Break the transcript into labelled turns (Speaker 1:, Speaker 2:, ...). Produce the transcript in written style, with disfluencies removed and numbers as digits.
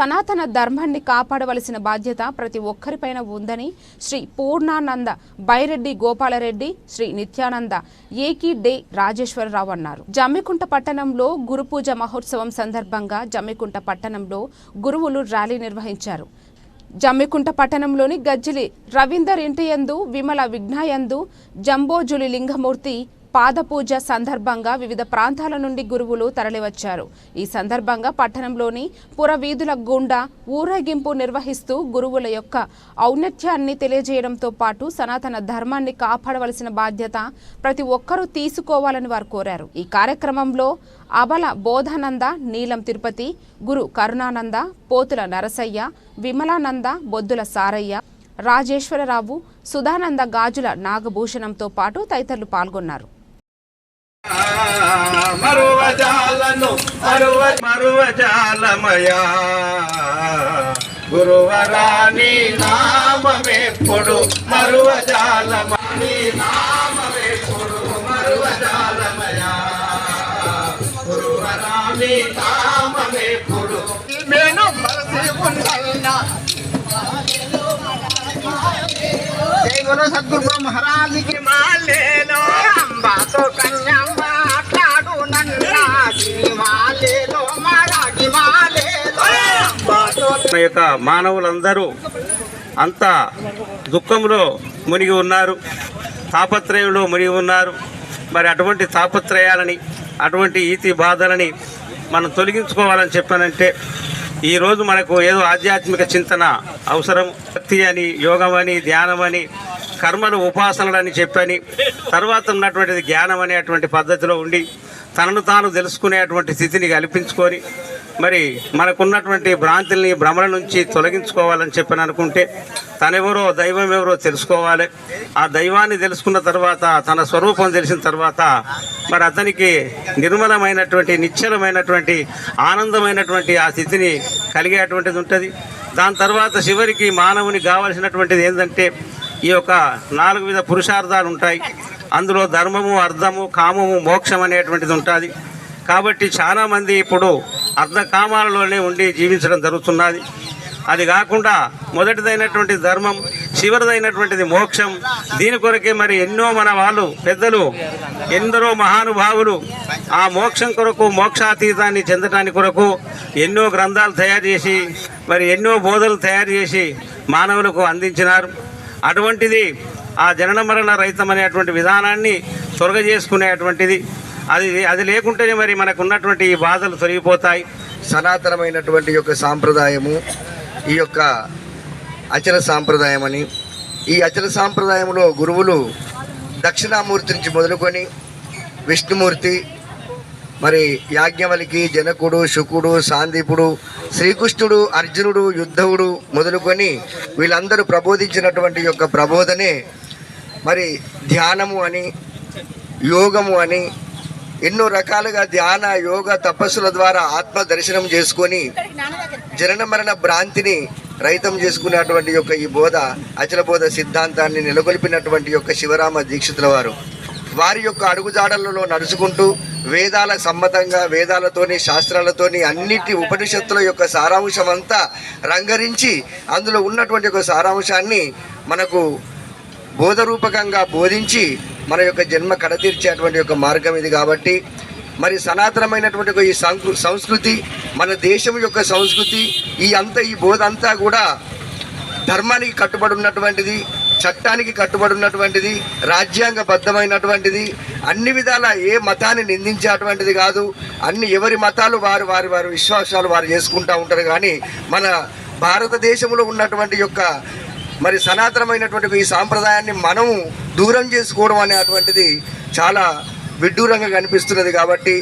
Speaker 1: సనాతన ధర్మాన్ని కాపాడవలసిన బాధ్యత ప్రతి ఒక్కరిపైన ఉందని శ్రీ పూర్ణానంద బైరెడ్డి గోపాలరెడ్డి, శ్రీ నిత్యానంద ఏకీ డే రాజేశ్వరరావు అన్నారు. జమ్మికుంట పట్టణంలో గురుపూజ మహోత్సవం సందర్భంగా జమ్మికుంట పట్టణంలో గురువులు ర్యాలీ నిర్వహించారు. జమ్మికుంట పట్టణంలోని గజ్జిలి రవీందర్ ఇంటియందు విమల విఘ్నాయందు జంబోజులి లింగమూర్తి పాదపూజ సందర్భంగా వివిధ ప్రాంతాల నుండి గురువులు తరలివచ్చారు. ఈ సందర్భంగా పట్టణంలోని పురవీధుల గుండా ఊరేగింపు నిర్వహిస్తూ గురువుల యొక్క ఔన్నత్యాన్ని తెలియజేయడంతో పాటు సనాతన ధర్మాన్ని కాపాడవలసిన బాధ్యత ప్రతి ఒక్కరూ తీసుకోవాలని వారు కోరారు. ఈ కార్యక్రమంలో అబల బోధానంద, నీలం తిరుపతి, గురు కరుణానంద, పోతుల నరసయ్య, విమలానంద, బొద్దుల సారయ్య, రాజేశ్వరరావు, సుధానంద, గాజుల నాగభూషణంతో పాటు తదితరులు పాల్గొన్నారు.
Speaker 2: మరువజాలమయా గురువరాని నామమెప్పుడు మరువజాలమని నామమెప్పుడు మరువజాలమయా గురువరాని నామమెప్పుడు నేను మరసి ఉన్నల్నా జై గురు సద్గురు మహారాజ్ కి మాలేలో అంబాతో కన్యా మాట్లాడు నన్నా మాలేలో మారాకి మాలేలో యొక్క మానవులందరూ అంత దుఃఖంలో మునిగి ఉన్నారు, తాపత్రయంలో మునిగి ఉన్నారు. మరి అటువంటి తాపత్రయాలని, అటువంటి ఈతి బాధలని మనం తొలగించుకోవాలని చెప్పానంటే ఈరోజు మనకు ఏదో ఆధ్యాత్మిక చింతన అవసరం. భక్తి అని, యోగం అని, ధ్యానం అని, కర్మలు ఉపాసనలని చెప్పని, తర్వాత ఉన్నటువంటిది జ్ఞానం అనేటువంటి పద్ధతిలో ఉండి తనను తాను తెలుసుకునేటువంటి స్థితిని కల్పించుకొని మరి మనకున్నటువంటి భ్రాంతుల్ని, భ్రమల నుంచి తొలగించుకోవాలని చెప్పని అనుకుంటే తనెవరో దైవం ఎవరో తెలుసుకోవాలి. ఆ దైవాన్ని తెలుసుకున్న తర్వాత, తన స్వరూపం తెలిసిన తర్వాత మరి అతనికి నిర్మలమైనటువంటి, నిశ్చలమైనటువంటి, ఆనందమైనటువంటి ఆ స్థితిని కలిగేటువంటిది ఉంటుంది. దాని తర్వాత చివరికి మానవుని కావలసినటువంటిది ఏంటంటే ఈ యొక్క 4 విధ పురుషార్థాలు ఉంటాయి. అందులో ధర్మము, అర్థము, కామము, మోక్షం అనేటువంటిది ఉంటుంది. కాబట్టి చాలామంది ఇప్పుడు అర్ధకామాలలోనే ఉండి జీవించడం జరుగుతున్నది. అది కాకుండా మొదటిదైనటువంటి ధర్మం, చివరిదైనటువంటిది మోక్షం. దీని కొరకే మరి ఎన్నో మన వాళ్ళు పెద్దలు, ఎందరో మహానుభావులు ఆ మోక్షం కొరకు, మోక్షాతీతాన్ని చెందటానికి కొరకు ఎన్నో గ్రంథాలు తయారు చేసి, మరి ఎన్నో బోధలు తయారు చేసి మానవులకు అందించినారు. అటువంటిది ఆ జనన మరణ రహితం అనేటువంటి విధానాన్ని తొలగజేసుకునేటువంటిది. అది లేకుంటేనే మరి మనకు ఉన్నటువంటి ఈ బాధలు తొలగిపోతాయి.
Speaker 3: సనాతనమైనటువంటి యొక్క సాంప్రదాయము ఈ యొక్క అచల సాంప్రదాయం అని, ఈ అచల సాంప్రదాయంలో గురువులు దక్షిణామూర్తి నుంచి మొదలుకొని విష్ణుమూర్తి, మరి యాజ్ఞవల్కి, జనకుడు, శుకుడు, సాందీపుడు, శ్రీకృష్ణుడు, అర్జునుడు, యుద్ధవుడు మొదలుకొని వీళ్ళందరూ ప్రబోధించినటువంటి యొక్క ప్రబోధనే మరి ధ్యానము అని, యోగము అని, ఎన్నో రకాలుగా ధ్యాన, యోగ, తపస్సుల ద్వారా ఆత్మ దర్శనం చేసుకొని జనన మరణ భ్రాంతిని రహితం చేసుకునేటువంటి యొక్క ఈ బోధ, అచల బోధ సిద్ధాంతాన్ని నెలకొల్పినటువంటి యొక్క శివరామ దీక్షితుల వారి యొక్క అడుగుజాడలలో నడుచుకుంటూ వేదాల సమ్మతంగా, వేదాలతోని, శాస్త్రాలతోని, అన్నిటి ఉపనిషత్తుల యొక్క సారాంశం అంతా రంగరించి అందులో ఉన్నటువంటి ఒక సారాంశాన్ని మనకు బోధరూపకంగా బోధించి మన యొక్క జన్మ కడతీర్చేటువంటి యొక్క మార్గం ఇది. కాబట్టి మరి సనాతనమైనటువంటి ఈ సంస్కృతి, మన దేశం యొక్క సంస్కృతి, ఈ బోధ అంతా కూడా ధర్మానికి కట్టుబడి ఉన్నటువంటిది, చట్టానికి కట్టుబడి ఉన్నటువంటిది, రాజ్యాంగబద్ధమైనటువంటిది. అన్ని విధాల ఏ మతాన్ని నిందించేటువంటిది కాదు. ఎవరి మతాలు వారి విశ్వాసాలు వారు చేసుకుంటూ ఉంటారు. కానీ మన భారతదేశంలో ఉన్నటువంటి యొక్క మరి సనాతనమైనటువంటి ఈ సాంప్రదాయాన్ని మనము దూరం చేసుకోవడం అనేటువంటిది చాలా విడ్డూరంగా కనిపిస్తున్నది. కాబట్టి